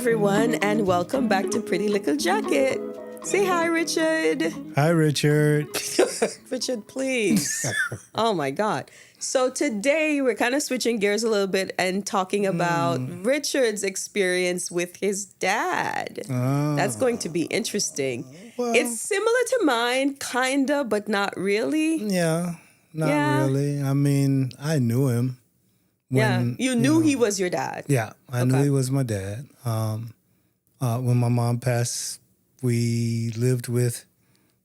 everyone, and welcome back to Pretty Likkle Jacket. Say hi, Richard. Hi, Richard. Richard, please. Oh, my God. So today we're kind of switching gears a little bit and talking about Richard's experience with his dad. That's going to be interesting. Well, It's similar to mine, kind of, but not really. Yeah, not really. I mean, I knew him. You knew he was your dad. Yeah, I knew he was my dad. When my mom passed, we lived with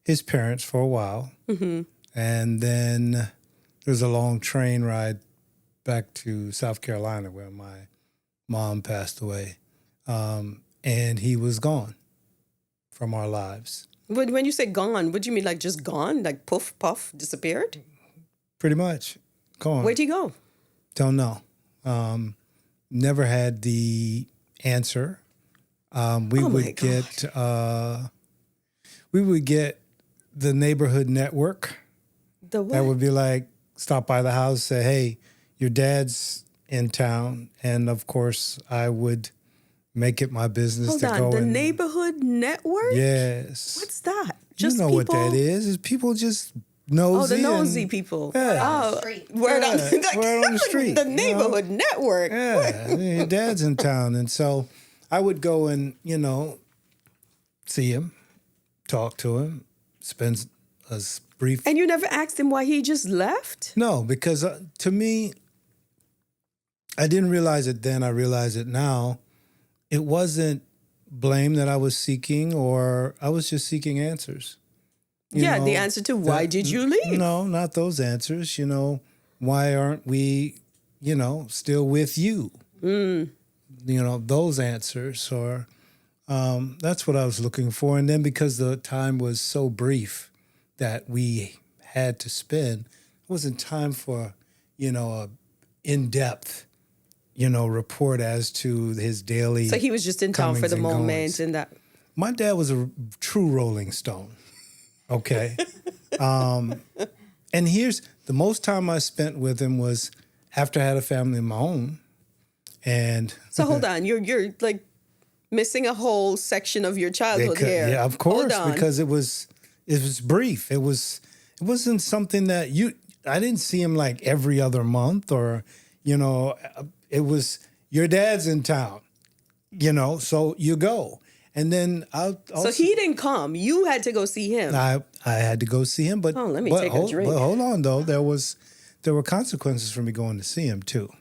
his parents for a while. Mm-hmm. And then there was a long train ride back to South Carolina where my mom passed away. And he was gone from our lives. When you say gone, what do you mean, like just gone? Like poof, puff, disappeared? Pretty much gone. Where'd he go? Don't know. Never had the answer. We would get the neighborhood network. The what? That would be like, stop by the house, say, hey, your dad's in town. And of course, I would make it my business Hold to on, go the and... neighborhood network? Yes. What's that? You know what that is. It's people just nosy. Oh, the nosy people. Yeah. Oh, word on the street. The neighborhood network. Yeah, your dad's in town. And so I would go and, see him, talk to him, spend a brief... And you never asked him why he just left? No, because to me, I didn't realize it then. I realize it now. It wasn't blame that I was seeking, or I was just seeking answers. The answer to why did you leave? No, not those answers. Why aren't we, still with you? Those answers, or that's what I was looking for. And then because the time was so brief that we had to spend, it wasn't time for, a in-depth, report as to his daily... So he was just in town for the moment and that... My dad was a true Rolling Stone. Okay. And here's the most time I spent with him was after I had a family of my own. And so hold on, you're like missing a whole section of your childhood here. Yeah, of course, because it was brief. It wasn't something that I didn't see him like every other month, or it was your dad's in town, so you go. And then so he didn't come. You had to go see him. I had to go see him, but let me take a drink. But hold on, though. There were consequences for me going to see him too.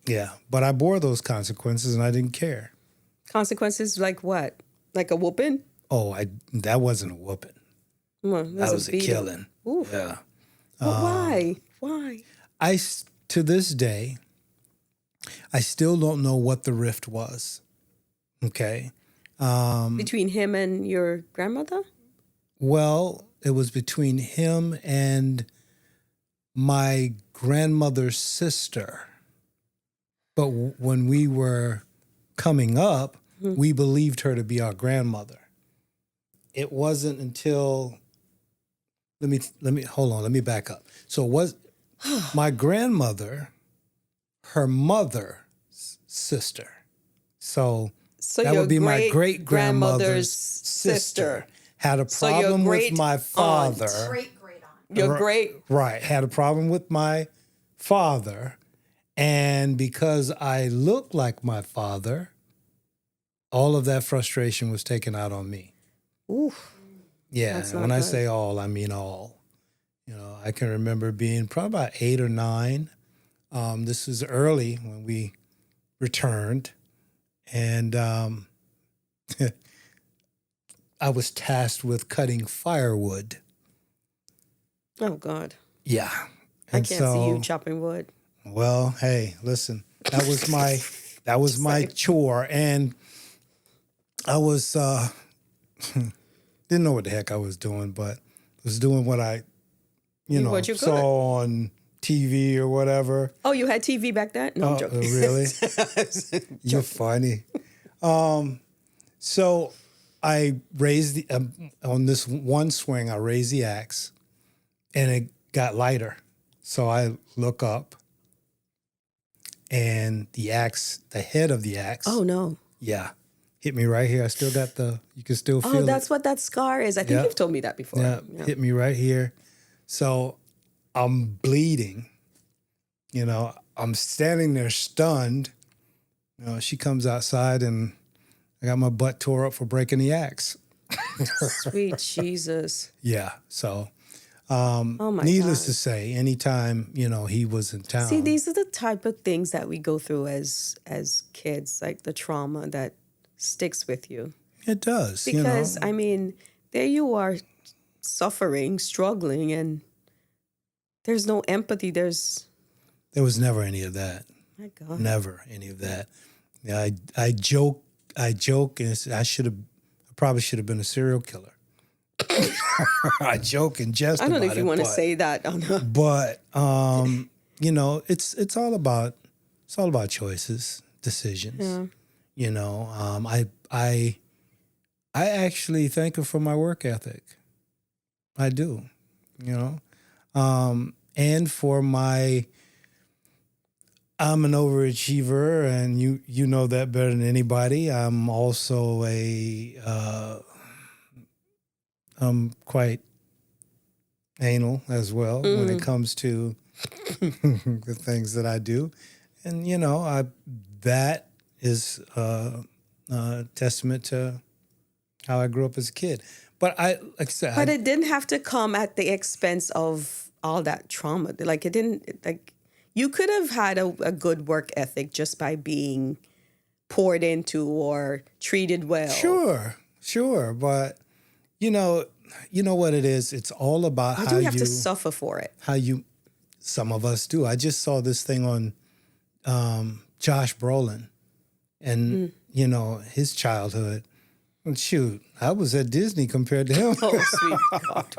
Yeah, but I bore those consequences, and I didn't care. Consequences like what? Like a whooping? Oh, that wasn't a whooping. That was a killing. Oof. Yeah. But why? Why? To this day, I still don't know what the rift was. Okay. Between him and your grandmother? Well, it was between him and my grandmother's sister. But when we were coming up, we believed her to be our grandmother. It wasn't until... Let me back up. So it was my grandmother, her mother's sister. So that would be my great-grandmother's sister. Had a problem with my father. Great-great-aunt. Your great... Right. Had a problem with my father. And because I looked like my father, all of that frustration was taken out on me. Oof. Yeah. When I say all, I mean all. I can remember being probably about 8 or 9. This was early when we returned. And I was tasked with cutting firewood. Oh, God. Yeah. And I can't see you chopping wood. Well, hey, listen, that was my chore. And I was, didn't know what the heck I was doing, but was doing what I, saw on TV or whatever. Oh, you had TV back then? No, I'm joking. Really? You're funny. So I raised on this one swing, I raised the axe and it got lighter. So I look up and the head of the axe. Oh, no. Yeah. Hit me right here. I still got you can still feel Oh, that's what that scar is. I think you've told me that before. Yeah. Hit me right here. So I'm bleeding. I'm standing there stunned. She comes outside and I got my butt tore up for breaking the axe. Sweet Jesus. Yeah. So, Oh my needless God. to say, anytime, he was in town. See, these are the type of things that we go through as kids, like the trauma that sticks with you. It does. Because, I mean, there you are suffering, struggling, and there's no empathy. There was never any of that. My God. Never any of that. Yeah, I joke, and I probably should have been a serial killer. I joke and jest. I don't know about if you it, want to but- say that on a But it's all about choices, decisions. Yeah. I actually thank her for my work ethic. I do, and for I'm an overachiever, and you know that better than anybody. I'm also I'm quite anal as well when it comes to the things that I do. And, that is a testament to how I grew up as a kid. But like I said, But it didn't have to come at the expense of all that trauma. Like it didn't, like you could have had a good work ethic just by being poured into or treated well. Sure. But, you know what it is? It's all about Why how do we have to suffer for it? Some of us do. I just saw this thing on Josh Brolin and, his childhood. And shoot, I was at Disney compared to him. Oh, sweet God.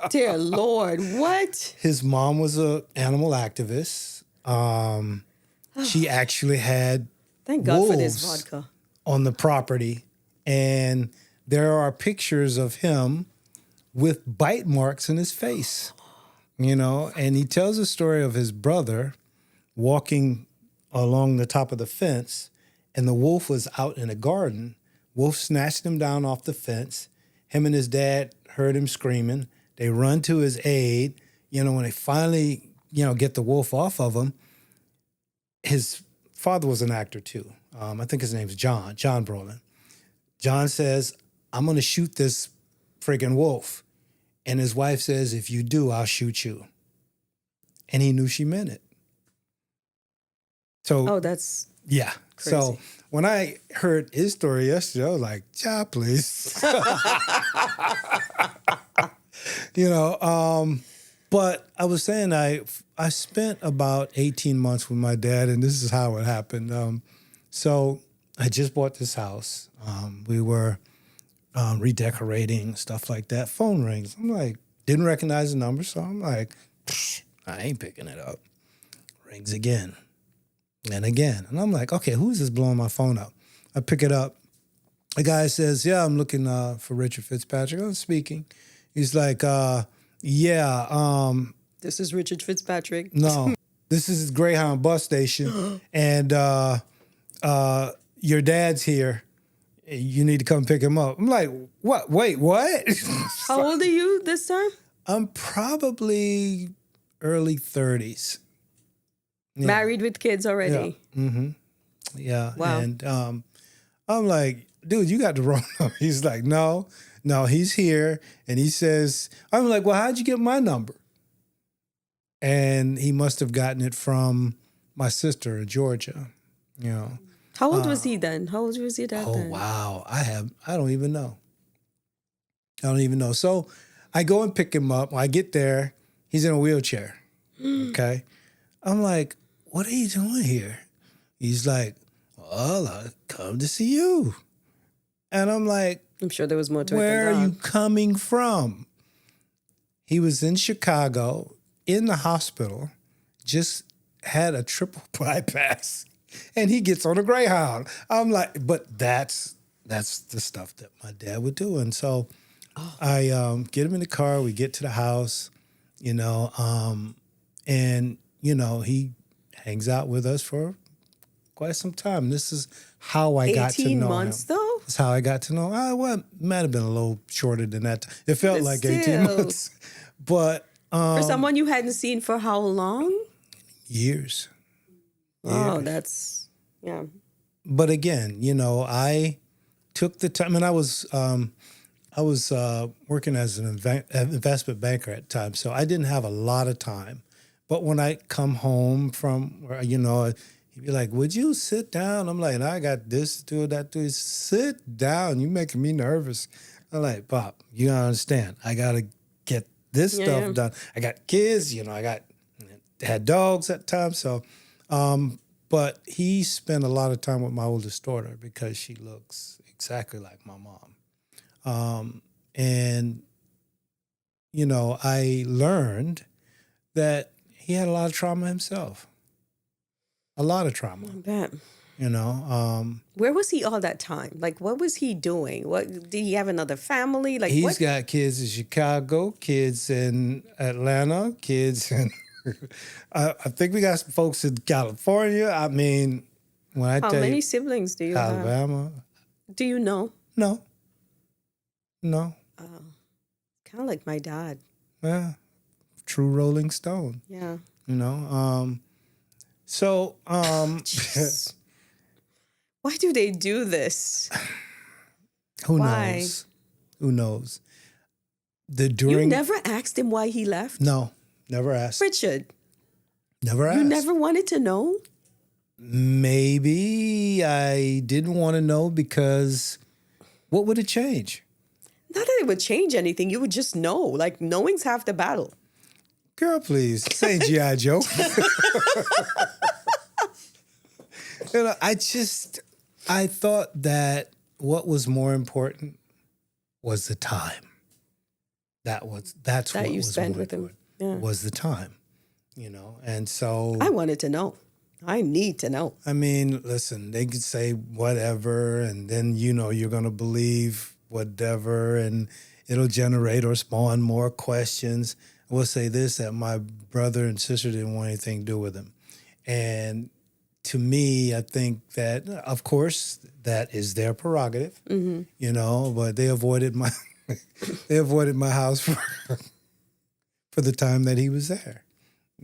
Dear Lord, what? His mom was an animal activist. She actually had Thank God for this wolves vodka. on the property. And there are pictures of him with bite marks in his face. And he tells a story of his brother walking along the top of the fence, and the wolf was out in a garden. Wolf snatched him down off the fence. Him and his dad heard him screaming. They run to his aid. When they finally, get the wolf off of him, his father was an actor too. I think his name's John Brolin. John says, I'm going to shoot this friggin' wolf. And his wife says, if you do, I'll shoot you. And he knew she meant it. So, that's yeah. crazy. So when I heard his story yesterday, I was like, "Ja, please." But I was saying I spent about 18 months with my dad, and this is how it happened. So I just bought this house. We were redecorating, stuff like that. Phone rings. I'm like, didn't recognize the number, so I'm like, I ain't picking it up. Rings again and again. And I'm like, okay, who's this blowing my phone up? I pick it up. The guy says, yeah, I'm looking for Richard Fitzpatrick. I'm speaking. He's like, This is Richard Fitzpatrick. no, this is Greyhound bus station, and your dad's here. You need to come pick him up. I'm like, what? Wait, what? How old are you this time? I'm probably early 30s. Yeah. Married with kids already. Yeah. Mm-hmm. Yeah. Wow. And I'm like, dude, you got the wrong number. He's like, no, he's here. And he says, I'm like, well, how'd you get my number? And he must have gotten it from my sister in Georgia, How old was he then? How old was your dad then? Oh, wow. I don't even know. So I go and pick him up. When I get there, he's in a wheelchair. Okay. I'm like, what are you doing here? He's like, well, I come to see you. And I'm like, I'm sure there was more to it where than are that. you coming from? He was in Chicago in the hospital, just had a triple bypass, and he gets on a Greyhound. I'm like, but that's the stuff that my dad would do. And so I get him in the car. We get to the house, and, he hangs out with us for quite some time. This is how I got to 18 know months, him. though? That's how I got to know. Well, it might have been a little shorter than that. It felt But like 18 still. months, but For someone you hadn't seen for how long? years. Oh, Years. that's, yeah. But again, I took the time, and I was working as an investment banker at the time, so I didn't have a lot of time. But when I come home from, he'd be like, "Would you sit down?" I'm like, "I got this to do, that to do." Sit down. You're making me nervous. I'm like, "Pop, you gotta understand. I gotta get this stuff done. I got kids. Had dogs at the time, so." But he spent a lot of time with my oldest daughter because she looks exactly like my mom. And I learned that he had a lot of trauma himself. A lot of trauma. I bet. Where was he all that time? Like, what was he doing? Did he have another family? Like, he's got kids in Chicago, kids in Atlanta, kids in I think we got some folks in California. I mean, when I how tell many you, siblings do you have? Alabama. Do you know? No. Kind of like my dad. Yeah. True Rolling Stone. Yeah. Jeez. Why do they do this? Who Why? knows? Who knows? You never asked him why he left? No, never asked. Richard. Never asked. You never wanted to know? Maybe I didn't want to know because what would it change? Not that it would change anything. You would just know. Like, knowing's half the battle. Girl, please, say G.I. Joe. I thought that what was more important was the time. That's what you was spent more with him. important, was the time, and so. I wanted to know. I need to know. I mean, listen, they could say whatever, and then, you're going to believe whatever, and it'll generate or spawn more questions. I will say this, that my brother and sister didn't want anything to do with him. And to me, I think that, of course, that is their prerogative, but they avoided my house for the time that he was there,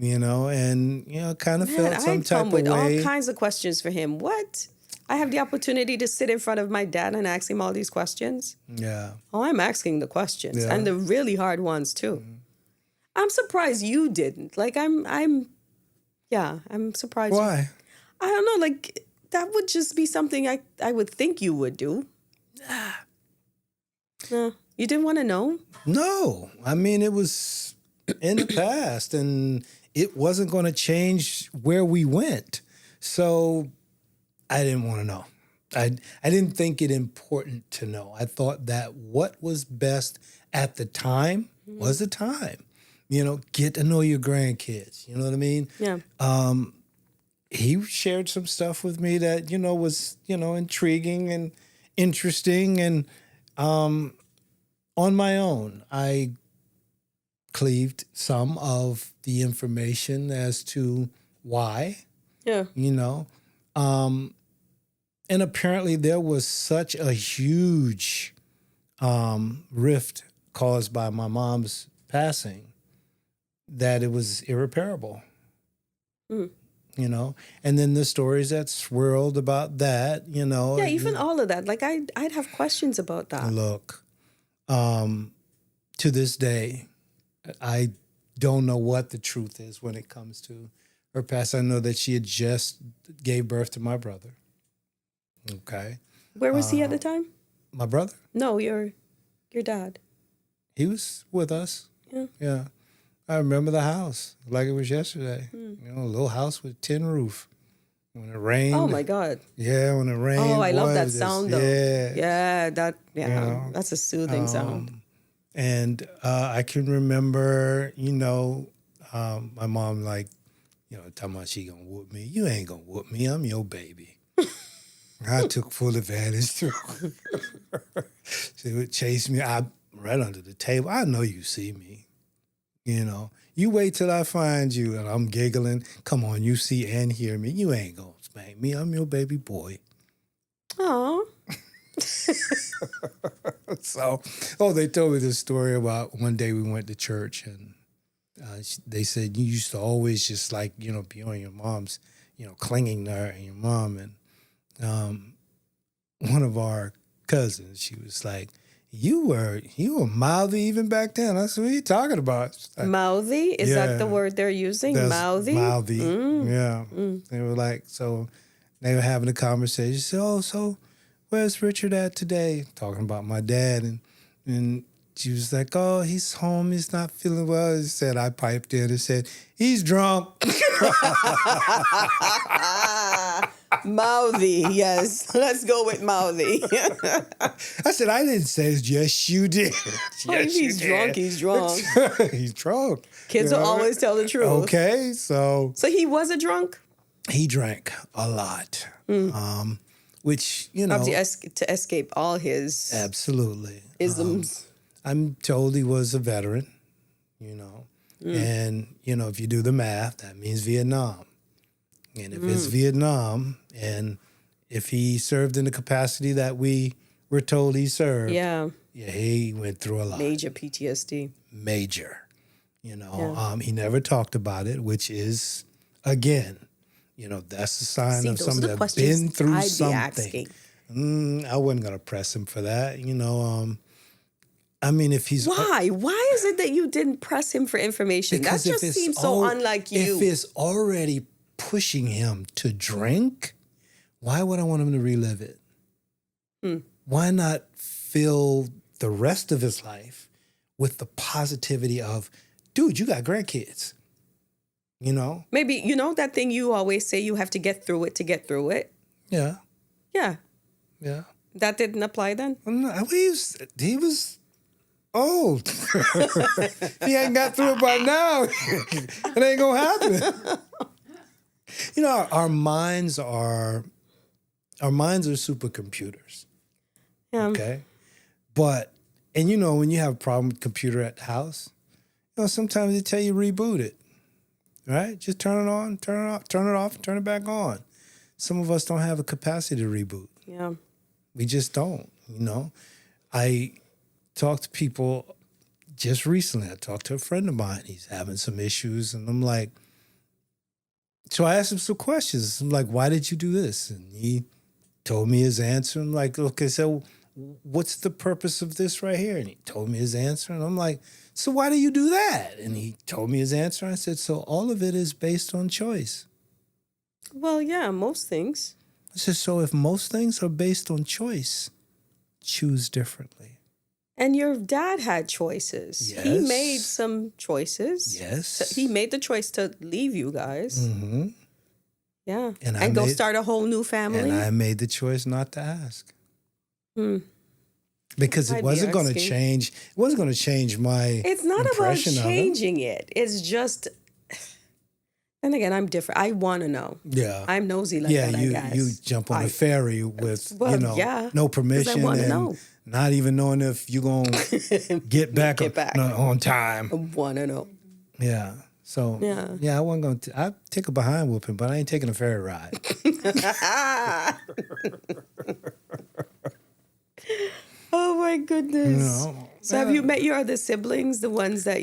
and, kind of felt some type of way. I come with all kinds of questions for him. What? I have the opportunity to sit in front of my dad and ask him all these questions? Yeah. Oh, I'm asking the questions, Yeah. and the really hard ones, too. Mm-hmm. I'm surprised you didn't. Like, I'm surprised. Why? I don't know. Like, that would just be something I would think you would do. You didn't want to know? No. I mean, it was in the past, and it wasn't going to change where we went. So I didn't want to know. I didn't think it important to know. I thought that what was best at the time was the time. Get to know your grandkids. You know what I mean? Yeah. He shared some stuff with me that, was, intriguing and interesting. And on my own, I cleaved some of the information as to why. Yeah. And apparently there was such a huge rift caused by my mom's passing that it was irreparable. And then the stories that swirled about that, Yeah, even all of that. Like, I'd have questions about that. Look, to this day, I don't know what the truth is when it comes to her past. I know that she had just gave birth to my brother. Okay. Where was he at the time? My brother? No, your dad. He was with us. Yeah. Yeah. I remember the house like it was yesterday. A little house with tin roof. When it rained. Oh my God. Yeah, when it rained. Oh, I love that sound though. Yeah. Yeah, that's a soothing sound. And I can remember, my mom talking about she gonna whoop me. You ain't gonna whoop me. I'm your baby. I took full advantage too. She would chase me right under the table. I know you see me. You wait till I find you. And I'm giggling. Come on, you see and hear me. You ain't going to spank me. I'm your baby boy. Oh. So, they told me this story about one day we went to church and they said you used to always just like, be on your mom's, clinging to her and your mom. And one of our cousins, she was like, you were mouthy even back then. I said, what are you talking about? Like, mouthy? Is that the word they're using? that's Mouthy? Mouthy. Mm. Yeah. Mm. They were like, so they were having a conversation. So where's Richard at today? Talking about my dad. And she was like, oh, he's home. He's not feeling well. He said, I piped in and said, he's drunk. Mouthy, yes. Let's go with mouthy. I said, I didn't say it. Yes, you did. If he's drunk, he's drunk. He's drunk. Kids will always tell the truth. Okay, so he was a drunk? He drank a lot, which, Obviously, to escape all his absolutely isms. I'm told he was a veteran, and, if you do the math, that means Vietnam. And if it's Vietnam, and if he served in the capacity that we were told he served, he went through a lot. Major PTSD. Major. He never talked about it, which is, again, that's a sign of somebody that's been through something. I wasn't going to press him for that, if he's... Why? Why is it that you didn't press him for information? That just seems so unlike you. If it's already pushing him to drink, why would I want him to relive it? Why not fill the rest of his life with the positivity of, dude, you got grandkids, Maybe, that thing you always say, you have to get through it to get through it. Yeah. Yeah. Yeah. That didn't apply then? No, he was old. If he ain't got through it by now, it ain't going to happen. Our minds are supercomputers. Yeah. Okay. But, and when you have a problem with the computer at the house, sometimes they tell you reboot it. Right? Just turn it on, turn it off, turn it off, turn it back on. Some of us don't have the capacity to reboot. Yeah. We just don't, I talked to people just recently. I talked to a friend of mine. He's having some issues. And I'm like, so I asked him some questions. I'm like, why did you do this? And he told me his answer. I'm like, okay, so what's the purpose of this right here? And he told me his answer. And I'm like, so why do you do that? And he told me his answer. I said, so all of it is based on choice. Well, yeah, most things. I said, so if most things are based on choice, choose differently. And your dad had choices. Yes. He made some choices. Yes. So he made the choice to leave you guys. Mm-hmm. Yeah. And go start a whole new family. And I made the choice not to ask. Because it I'd wasn't be going to change. It wasn't going to change my It's not about impression of him. changing it. It's just... And again, I'm different. I want to know. Yeah. I'm nosy like that, I guess. You jump on a ferry with, yeah, no permission and know. Not even knowing if you're going to get back on time. I want to know. Yeah. So, I wasn't going to... I'd take a behind whooping, but I ain't taking a ferry ride. Oh, my goodness. So have you met your other siblings, the ones that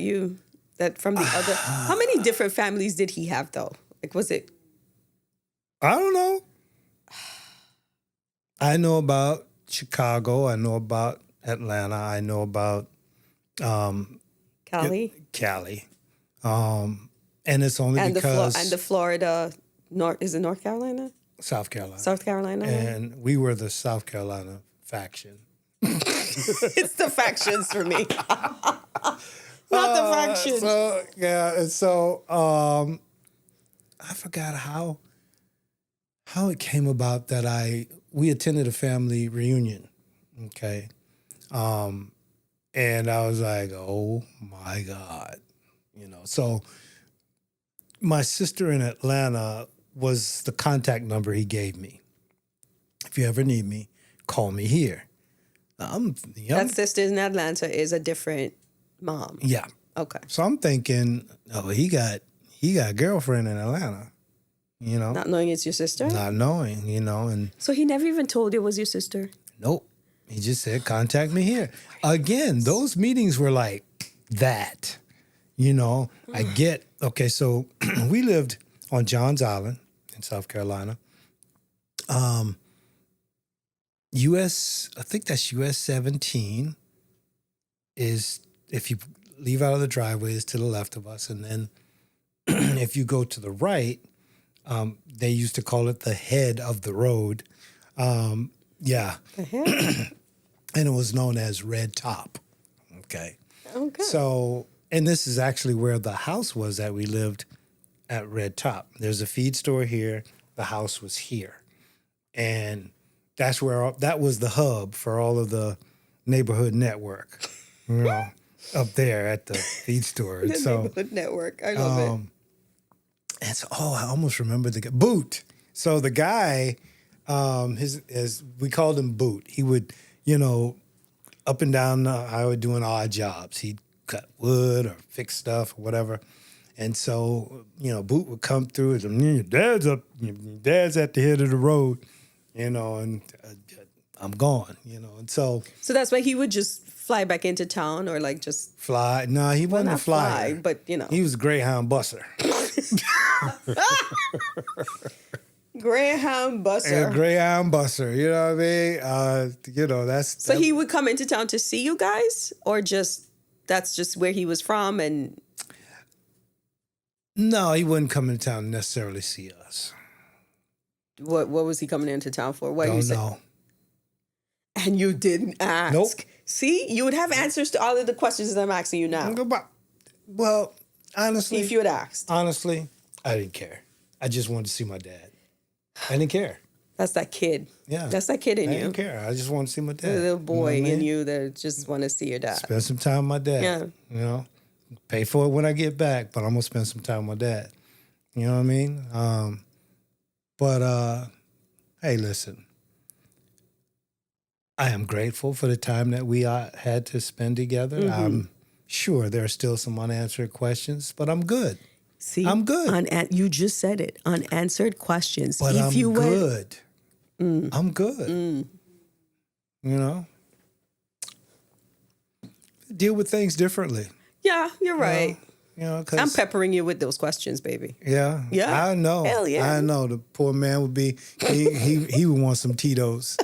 from the other... How many different families did he have, though? Like, was it... I don't know. I know about Chicago. I know about Atlanta. I know about... Cali? Cali. And it's only because... And the Florida... Is it North Carolina? South Carolina. South Carolina. And we were the South Carolina faction. It's the factions for me. Not the factions. So, yeah. And so I forgot how it came about that we attended a family reunion. Okay. And I was like, oh my God. So my sister in Atlanta was the contact number he gave me. If you ever need me, call me here. That sister in Atlanta is a different mom. Yeah. Okay. So I'm thinking, oh, he got a girlfriend in Atlanta, you know. Not knowing it's your sister? Not knowing, you know, and So he never even told you it was your sister? nope. He just said, contact me here. Again, those meetings were like that, you know. I get, okay, so we lived on Johns Island in South Carolina. I think that's US 17 is, if you leave out of the driveway, is to the left of us. And then if you go to the right, they used to call it the head of the road. Yeah. The head? And it was known as Red Top. Okay. Okay. So, and this is actually where the house was that we lived at Red Top. There's a feed store here. The house was here. And that's where, that was the hub for all of the neighborhood network, you know, up there at the feed store. And The neighborhood network. I love it. And so, I almost remember the guy, Boot. So the guy, we called him Boot. He would, you know, up and down the highway doing odd jobs. He'd cut wood or fix stuff or whatever. And so, you know, Boot would come through and your dad's at the head of the road, you know, and I'm gone, you know. And so that's why he would just fly back into town or like just fly. No, he wasn't a flyer. but you know. He was a Greyhound busser. Greyhound busser. A Greyhound busser, you know what I mean? You know, that's... So he would come into town to see you guys? Or just, that's just where he was from and... No, he wouldn't come into town to necessarily see us. What was he coming into town for? What Don't know. And you didn't ask. Nope. See, you would have answers to all of the questions that I'm asking you now. Well, honestly... If you had asked. Honestly, I didn't care. I just wanted to see my dad. I didn't care. That's that kid. Yeah. That's that kid in you. I didn't care. I just wanted to see my dad. The little boy you know what I mean? in you that just want to see your dad. Spend some time with my dad. Yeah. You know, pay for it when I get back, but I'm going to spend some time with my dad. You know what I mean? Hey, listen. I am grateful for the time that we had to spend together. Mm-hmm. I'm sure there are still some unanswered questions, but I'm good. See, I'm good. You just said it. Unanswered questions. But if I'm you good. I'm good. You know? Deal with things differently. Yeah, you're right. You know, I'm peppering you with those questions, baby. Yeah. Yeah. I know. Hell yeah. I know. The poor man would be, he would want some Tito's.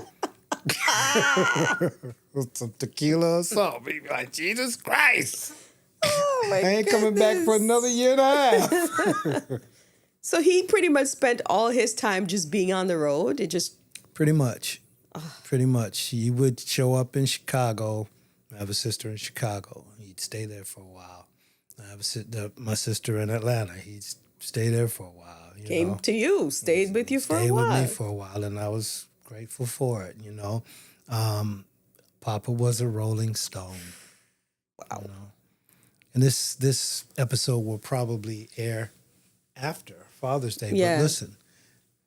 Some tequila or something. He'd be like, Jesus Christ. Oh my I ain't coming back for another year and a half. So he pretty much spent all his time just being on the road. It just Pretty much. Pretty much. He would show up in Chicago. I have a sister in Chicago. He'd stay there for a while. I have my sister in Atlanta. He'd stay there for a while. came to you, stayed with you for a while. Stayed with me for a while, and I was grateful for it, you know. Papa was a Rolling Stone. Wow. You know? And this episode will probably air after Father's Day. Yeah. But listen,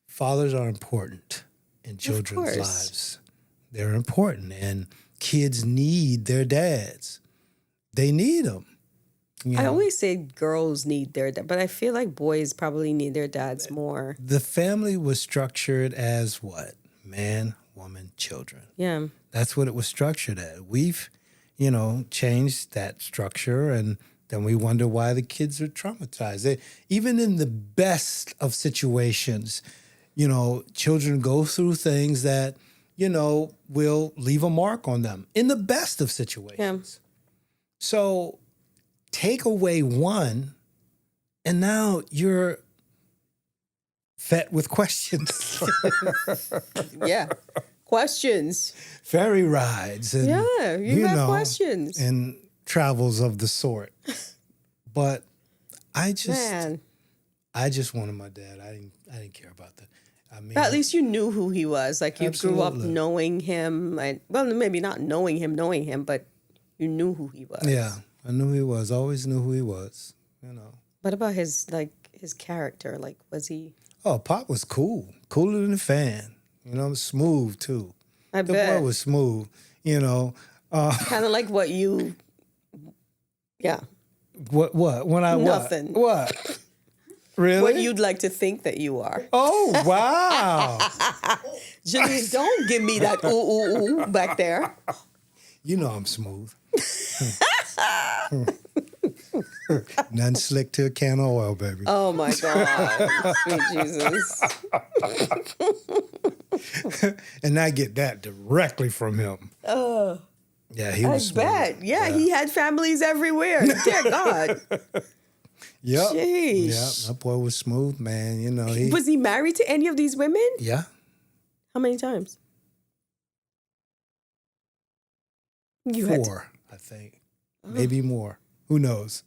fathers are important in children's lives. They're important, and kids need their dads. They need them. You know? I always say girls need their dad, but I feel like boys probably need their dads more. The family was structured as what? Man, woman, children. Yeah. That's what it was structured as. We've, changed that structure, and then we wonder why the kids are traumatized. Even in the best of situations, children go through things that, will leave a mark on them in the best of situations. Yeah. So take away one, and now you're fed with questions. Yeah. Questions. Ferry rides. And, you have questions. And travels of the sort. But I just wanted my dad. I didn't care about that. I mean, but at least you knew who he was. Like you absolutely. grew up knowing him. Well, maybe not knowing him, but you knew who he was. Yeah, I knew who he was. Always knew who he was. What about his character? Like, was he? Oh, Pop was cool. Cooler than a fan. Smooth too. I the bet. boy was smooth. Kind of like what you. Yeah. What? When I Nothing. What? Really? What you'd like to think that you are. Oh, wow. Janine, don't give me that ooh, ooh, ooh back there. You know I'm smooth. Nothing slick to a can of oil, baby. Oh, my God. Sweet Jesus. And I get that directly from him. Yeah, he I was smooth. bet. Yeah, he had families everywhere. Dear God. Yep. Sheesh. Yeah, that boy was smooth, man. You know, Was he married to any of these women? Yeah. How many times? Four, I think. Maybe more. Who knows?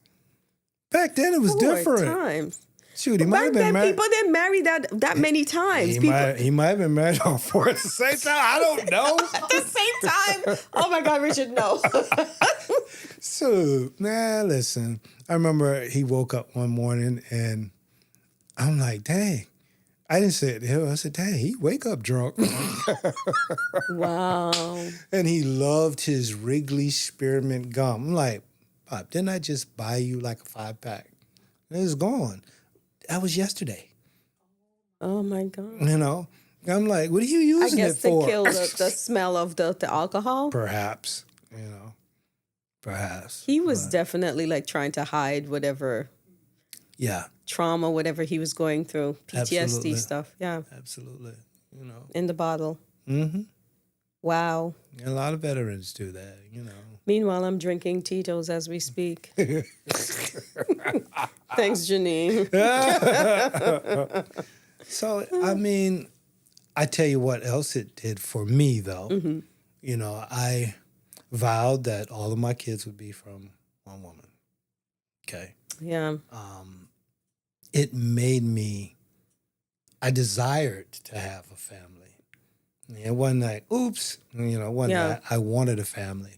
Back then it was 4 different. times. Shoot, he might Back have been then, married. people didn't marry that many times. He might have been married all four at the same time. I don't know. At the same time. Oh my God, Richard, no. So, man, listen. I remember he woke up one morning and I'm like, dang. I didn't say it to him. I said, dang, he wake up drunk. Wow. And he loved his Wrigley Spearmint gum. I'm like, Pop, didn't I just buy you like a 5-pack? It's gone. That was yesterday. Oh my God. You know? I'm like, what are you using it for? To kill the smell of the alcohol. Perhaps, you know. Perhaps. He was definitely like trying to hide whatever trauma, whatever he was going through, PTSD Absolutely. stuff. Yeah. Absolutely. You know. In the bottle. Mm-hmm. Wow. A lot of veterans do that, you know. Meanwhile, I'm drinking Tito's as we speak. Thanks, Janine. So, I mean, I tell you what else it did for me, though. Mm-hmm. You know, I vowed that all of my kids would be from one woman. Okay. Yeah. It made me, I desired to have a family. And one night, oops, you know, one night I wanted a family,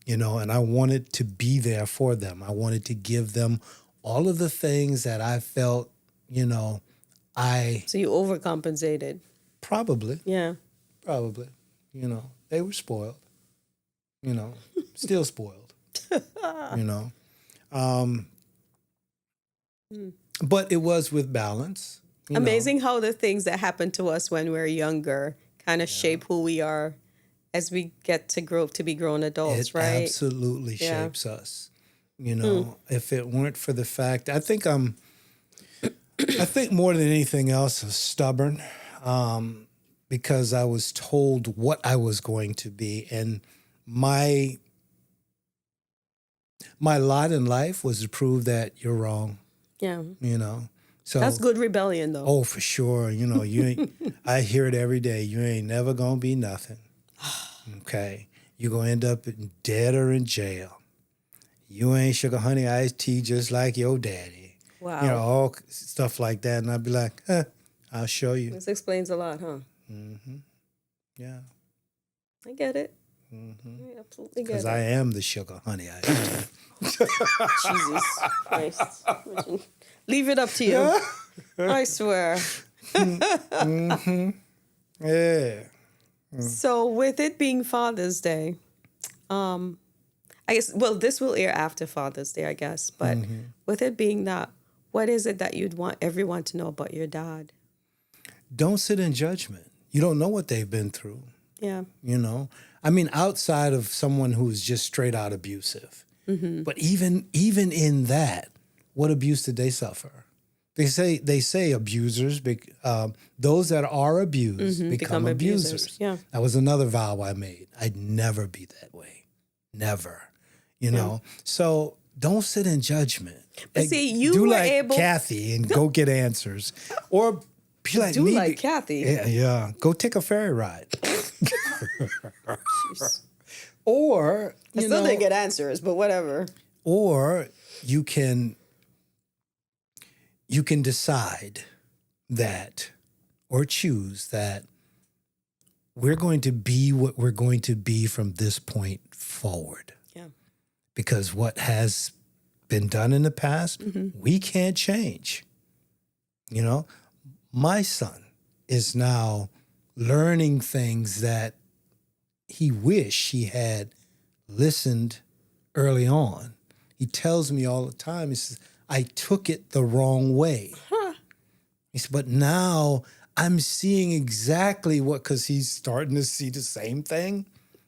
you know, and I wanted to be there for them. I wanted to give them all of the things that I felt, you know, So you overcompensated. Probably. Yeah. Probably. You know, they were spoiled. You know, still spoiled. You know. But it was with balance. Amazing how the things that happen to us when we're younger kind of shape who we are as we get to grow up to be grown adults, right? It absolutely shapes us. You know, if it weren't for the fact, I think more than anything else, stubborn, because I was told what I was going to be, and my lot in life was to prove that you're wrong. Yeah. You know, so that's good rebellion, though. Oh, for sure. You know, you ain't. I hear it every day. You ain't never gonna be nothing. Okay, you gonna end up dead or in jail. You ain't sugar honey iced tea just like your daddy. Wow. You know, all stuff like that, and I'd be like, I'll show you. This explains a lot, huh? Mm-hmm. Yeah. I get it. Mm-hmm. I absolutely get it. Because I am the sugar honey iced tea. Jesus Christ. Leave it up to you. I swear. Mm-hmm. Yeah. So with it being Father's Day, I guess, well, this will air after Father's Day, I guess. But with it being that, what is it that you'd want everyone to know about your dad? Don't sit in judgment. You don't know what they've been through. Yeah. You know? I mean, outside of someone who's just straight out abusive. Mm-hmm. But even in that, what abuse did they suffer? They say abusers, those that are abused become abusers. Yeah. That was another vow I made. I'd never be that way. Never. You know? So don't sit in judgment. But see, you do were like able... Kathy and go get answers. Or be like do me. like Kathy. Yeah. Go take a ferry ride. Or, I still didn't get answers, but whatever. Or you can decide that, or choose that we're going to be what we're going to be from this point forward. Yeah. Because what has been done in the past, we can't change. You know, my son is now learning things that he wished he had listened early on. He tells me all the time, he says, I took it the wrong way. He said, but now I'm seeing exactly what, because he's starting to see the same thing.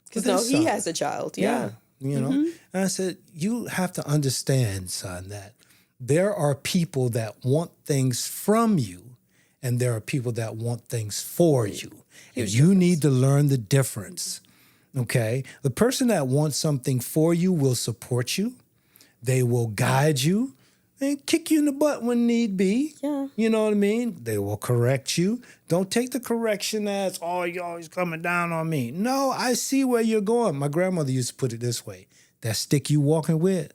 Because no, he has a child. Yeah. You know, and I said, you have to understand, son, that there are people that want things from you and there are people that want things for you. And you need to learn the difference. Okay? The person that wants something for you will support you. They will guide you and kick you in the butt when need be. Yeah. You know what I mean? They will correct you. Don't take the correction as, oh, you're always coming down on me. No, I see where you're going. My grandmother used to put it this way. That stick you walking with,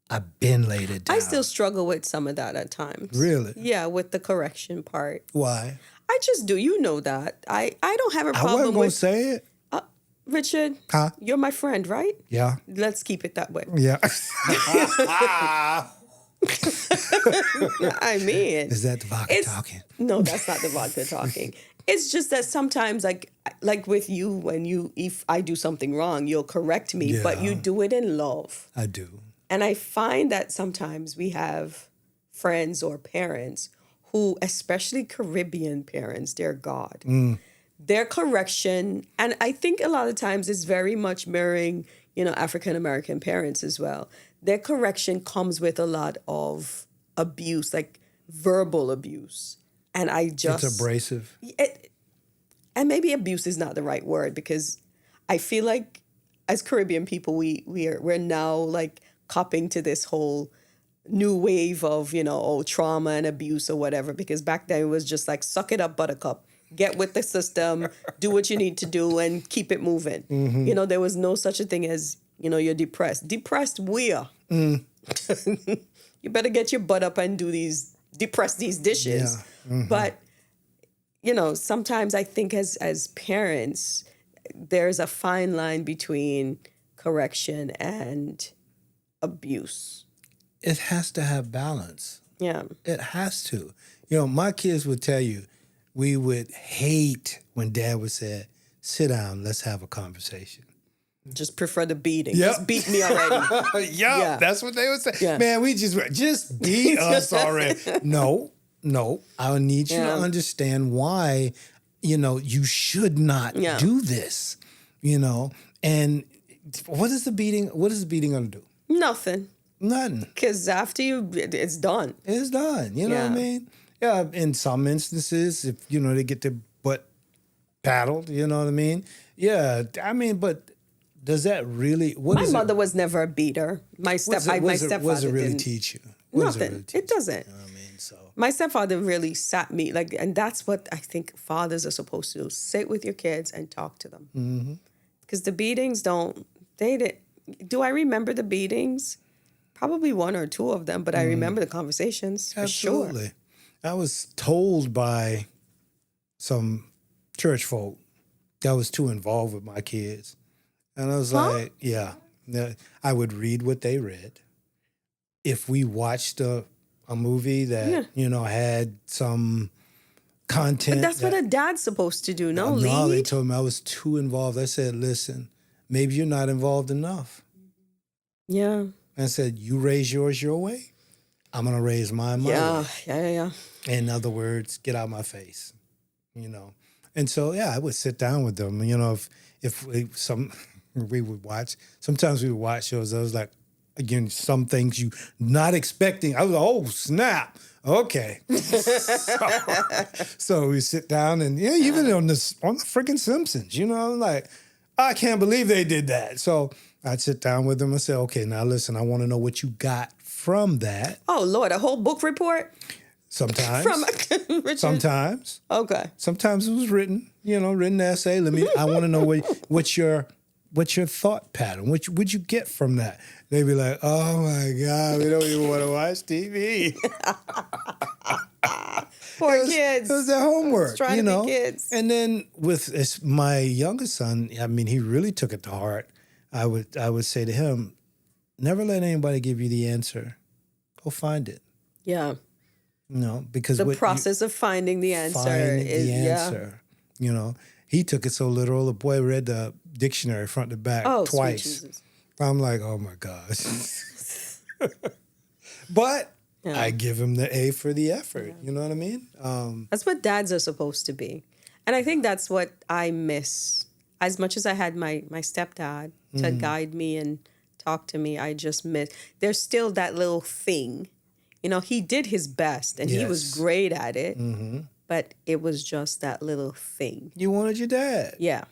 I've been laid it down. I still struggle with some of that at times. Really? Yeah, with the correction part. Why? I just do. You know that. I don't have a I problem wasn't going to with... say it. Richard, Huh? You're my friend, right? Yeah. Let's keep it that way. Yeah. I mean... Is that the vodka talking? No, that's not the vodka talking. It's just that sometimes, like with you, if I do something wrong, you'll correct me, but you do it in love. I do. And I find that sometimes we have friends or parents who, especially Caribbean parents, they're God. Their correction, and I think a lot of times it's very much mirroring, African-American parents as well. Their correction comes with a lot of abuse, like verbal abuse. And I just... It's abrasive. And maybe abuse is not the right word, because I feel like as Caribbean people, we're now like copping to this whole new wave of, trauma and abuse or whatever, because back then it was just like, suck it up, buttercup. Get with the system, do what you need to do, and keep it moving. There was no such a thing as, you're depressed. Depressed, we are. You better get your butt up and depress these dishes. Yeah. But, sometimes I think as parents, there's a fine line between correction and abuse. It has to have balance. Yeah. It has to. My kids would tell you, we would hate when Dad would say, sit down, let's have a conversation. Just prefer the beating. Yep. Just beat me already. Yeah, that's what they would say. Yeah. Man, we just beat us already. No, I need you to understand why, you should not do this, And what is the beating going to do? Nothing. Because after it's done. It's done. You know what I mean? Yeah, in some instances, if, they get their butt paddled, you know what I mean? Yeah, but does that really... My mother was never a beater. My stepfather What does it really teach you? Nothing. It doesn't. You know what I mean? So my stepfather really sat me, and that's what I think fathers are supposed to do. Sit with your kids and talk to them. Because the beatings do I remember the beatings? Probably one or two of them, but I remember the conversations for Absolutely. sure. I was told by some church folk that I was too involved with my kids. And I was like, yeah, I would read what they read. If we watched a movie that, had some content. But that's what a dad's supposed to do, no? No, they told me I was too involved. I said, listen, maybe you're not involved enough. Yeah. I said, you raise yours your way. I'm going to raise mine my way. Yeah. In other words, get out of my face, And so, I would sit down with them. If we would watch, sometimes we would watch shows. I was like, again, some things you not expecting. I was like, oh, snap. Okay. So we sit down and, even on the freaking Simpsons, like, I can't believe they did that. So I'd sit down with them and say, okay, now listen, I want to know what you got from that. Oh, Lord, a whole book report? Sometimes. From Richard? Sometimes. Okay. Sometimes it was written, written essay. I want to know what's your thought pattern? What'd you get from that? They'd be like, oh my God, we don't even want to watch TV. Poor kids. It was their homework, Trying to be kids. And then with my youngest son, he really took it to heart. I would say to him, never let anybody give you the answer. Go find it. Yeah. Because the process of finding the answer he took it so literal. The boy read the dictionary front to back twice. Sweet Jesus. I'm like, oh my gosh. But Yeah. I give him the A for the effort. You know what I mean? That's what dads are supposed to be. And I think that's what I miss. As much as I had my stepdad to guide me and talk to me, I just miss. There's still that little thing. You know, he did his best and he was Yes. great at it. But it was just that little thing. You wanted your dad. Yeah.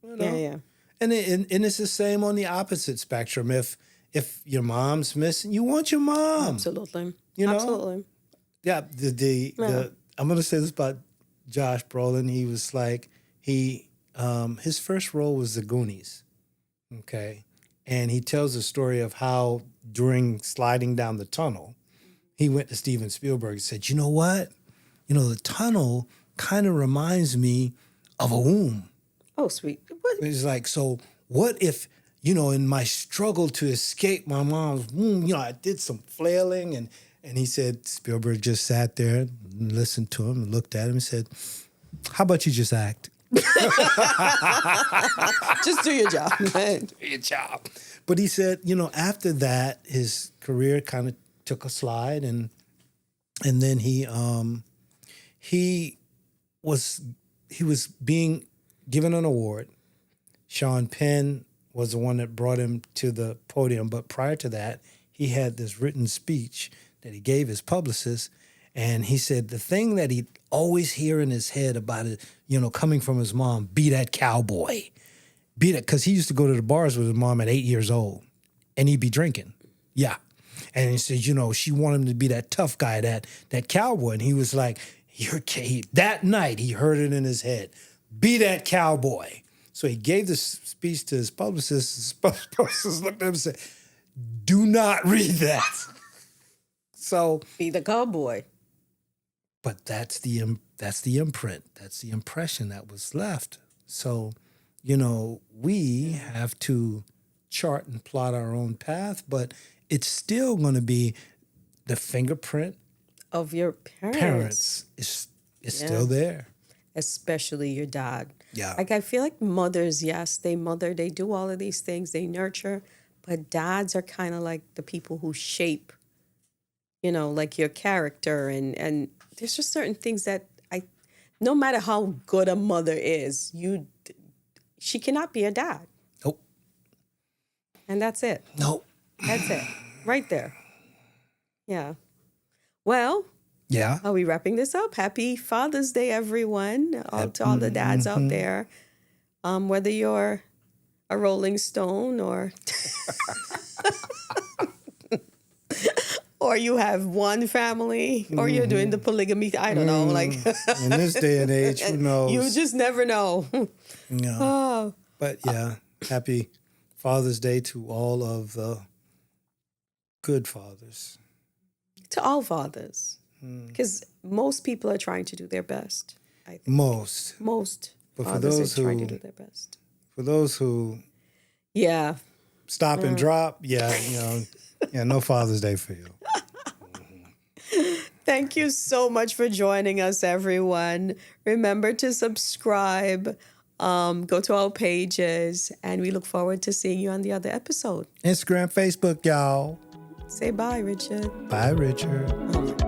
You know? Yeah. And it's the same on the opposite spectrum. If your mom's missing, you want your mom. Absolutely. You know? Absolutely. Yeah. I'm gonna say this about Josh Brolin. He was like his first role was The Goonies. Okay. And he tells a story of how during sliding down the tunnel, he went to Steven Spielberg and said, "You know what? You know, the tunnel kind of reminds me of a womb." Oh, sweet. What? It's like, so what if, you know, in my struggle to escape my mom's womb, you know, I did some flailing and he said, Spielberg just sat there and listened to him and looked at him and said, "How about you just act?" Just do your job. Do your job. But he said, you know, after that, his career kind of took a slide and then he was being given an award. Sean Penn was the one that brought him to the podium. But prior to that, he had this written speech that he gave his publicist. And he said the thing that he'd always hear in his head about it, you know, coming from his mom, be that cowboy. Be that, because he used to go to the bars with his mom at 8 years old. And he'd be drinking. Yeah. And he said, you know, she wanted him to be that tough guy, that cowboy. And he was like, that night he heard it in his head. Be that cowboy. So he gave this speech to his publicist. His publicist looked at him and said, "Do not read that." So Be the cowboy. but that's the imprint. That's the impression that was left. So, you know, we have to chart and plot our own path, but it's still going to be the fingerprint Of your parents is still there. Especially your dad. Yeah. Like, I feel like mothers, yes, they do all of these things, they nurture, but dads are kind of like the people who shape, you know, like your character. And there's just certain things that no matter how good a mother is, she cannot be a dad. Nope. And that's it. Nope. That's it. Right there. Yeah. Well, Yeah. are we wrapping this up? Happy Father's Day, everyone. To all the dads out there. Whether you're a Rolling Stone or or you have one family, or you're doing the polygamy. I don't know. Like In this day and age, who knows? you just never know. No. Oh, But yeah, happy Father's Day to all of the good fathers. to all fathers, because most people are trying to do their best. I think Most. most But for fathers those are trying to who- do their best. For those who Yeah. stop and drop, yeah, no Father's Day for you. Thank you so much for joining us, everyone. Remember to subscribe, go to our pages, and we look forward to seeing you on the other episode. Instagram, Facebook, y'all. Say bye, Richard. Bye, Richard. Oh my